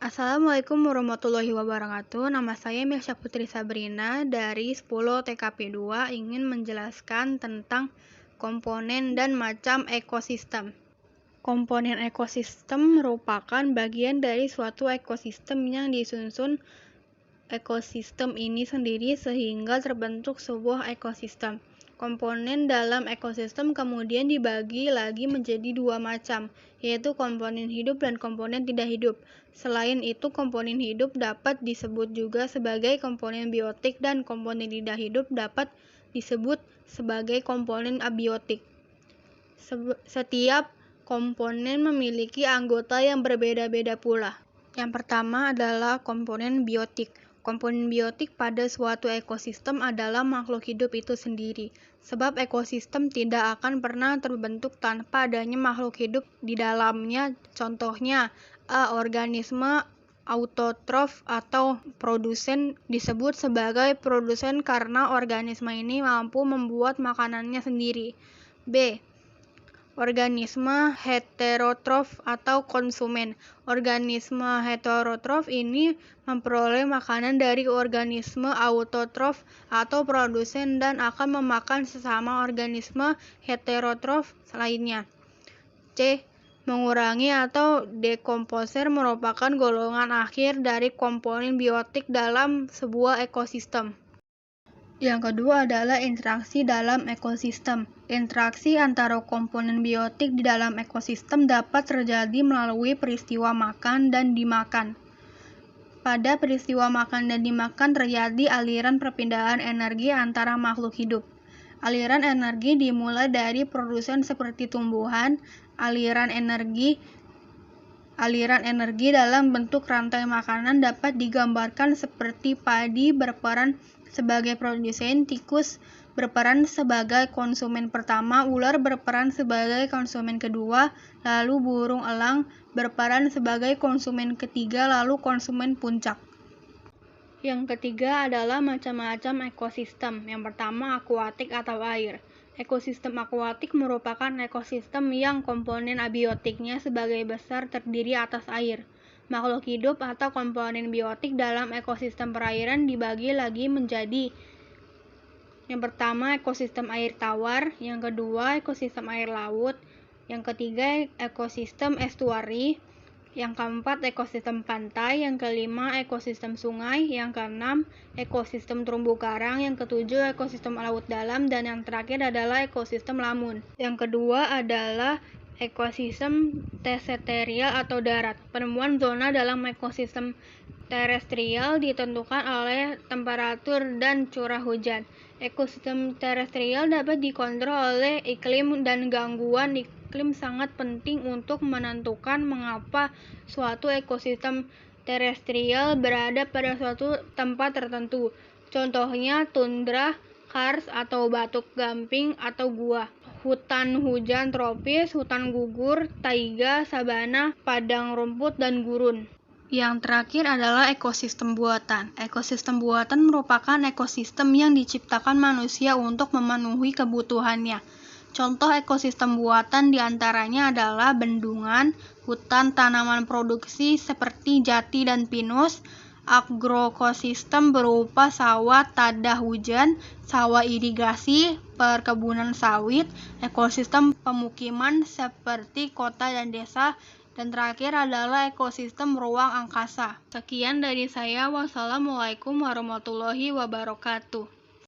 Assalamualaikum warahmatullahi wabarakatuh. Nama saya Mirsya Putri Sabrina dari 10 TKP 2 ingin menjelaskan tentang komponen dan macam ekosistem. Komponen ekosistem merupakan bagian dari suatu ekosistem yang disusun ekosistem ini sendiri sehingga terbentuk sebuah ekosistem. Komponen dalam ekosistem kemudian dibagi lagi menjadi dua macam, yaitu komponen hidup dan komponen tidak hidup. Selain itu, komponen hidup dapat disebut juga sebagai komponen biotik dan komponen tidak hidup dapat disebut sebagai komponen abiotik. Setiap komponen memiliki anggota yang berbeda-beda pula. Yang pertama adalah komponen biotik. Komponen biotik pada suatu ekosistem adalah makhluk hidup itu sendiri, sebab ekosistem tidak akan pernah terbentuk tanpa adanya makhluk hidup di dalamnya. Contohnya, organisme autotrof atau produsen disebut sebagai produsen karena organisme ini mampu membuat makanannya sendiri. B. Organisme heterotrof atau konsumen. Organisme heterotrof ini memperoleh makanan dari organisme autotrof atau produsen dan akan memakan sesama organisme heterotrof lainnya. C. Mengurangi atau dekomposer merupakan golongan akhir dari komponen biotik dalam sebuah ekosistem. Yang kedua adalah interaksi dalam ekosistem. Interaksi antara komponen biotik di dalam ekosistem dapat terjadi melalui peristiwa makan dan dimakan. Pada peristiwa makan dan dimakan terjadi aliran perpindahan energi antara makhluk hidup. Aliran energi dimulai dari produsen seperti tumbuhan. Aliran energi dalam bentuk rantai makanan dapat digambarkan seperti padi berperan sebagai produsen, tikus berperan sebagai konsumen pertama, ular berperan sebagai konsumen kedua, lalu burung elang berperan sebagai konsumen ketiga, lalu konsumen puncak. Yang ketiga adalah macam-macam ekosistem. Yang pertama, akuatik atau air. Ekosistem akuatik merupakan ekosistem yang komponen abiotiknya sebagai besar terdiri atas air. Makhluk hidup atau komponen biotik dalam ekosistem perairan dibagi lagi menjadi: yang pertama, ekosistem air tawar, yang kedua, ekosistem air laut, yang ketiga, ekosistem estuari, yang keempat, ekosistem pantai, yang kelima, ekosistem sungai, yang keenam, ekosistem terumbu karang, yang ketujuh, ekosistem laut dalam, dan yang terakhir adalah ekosistem lamun. Yang kedua adalah ekosistem terrestrial atau darat. Penemuan zona dalam ekosistem terestrial ditentukan oleh temperatur dan curah hujan. Ekosistem terestrial dapat dikontrol oleh iklim dan gangguan iklim sangat penting untuk menentukan mengapa suatu ekosistem terestrial berada pada suatu tempat tertentu. Contohnya tundra, kars atau batu gamping atau gua. Hutan hujan tropis, hutan gugur, taiga, sabana, padang rumput, dan gurun. Yang terakhir adalah ekosistem buatan. Ekosistem buatan merupakan ekosistem yang diciptakan manusia untuk memenuhi kebutuhannya. Contoh ekosistem buatan diantaranya adalah bendungan, hutan tanaman produksi seperti jati dan pinus, agrokosistem berupa sawah tada hujan, sawah irigasi, perkebunan sawit, ekosistem pemukiman seperti kota dan desa, dan terakhir adalah ekosistem ruang angkasa. Sekian dari saya. Wassalamualaikum warahmatullahi wabarakatuh.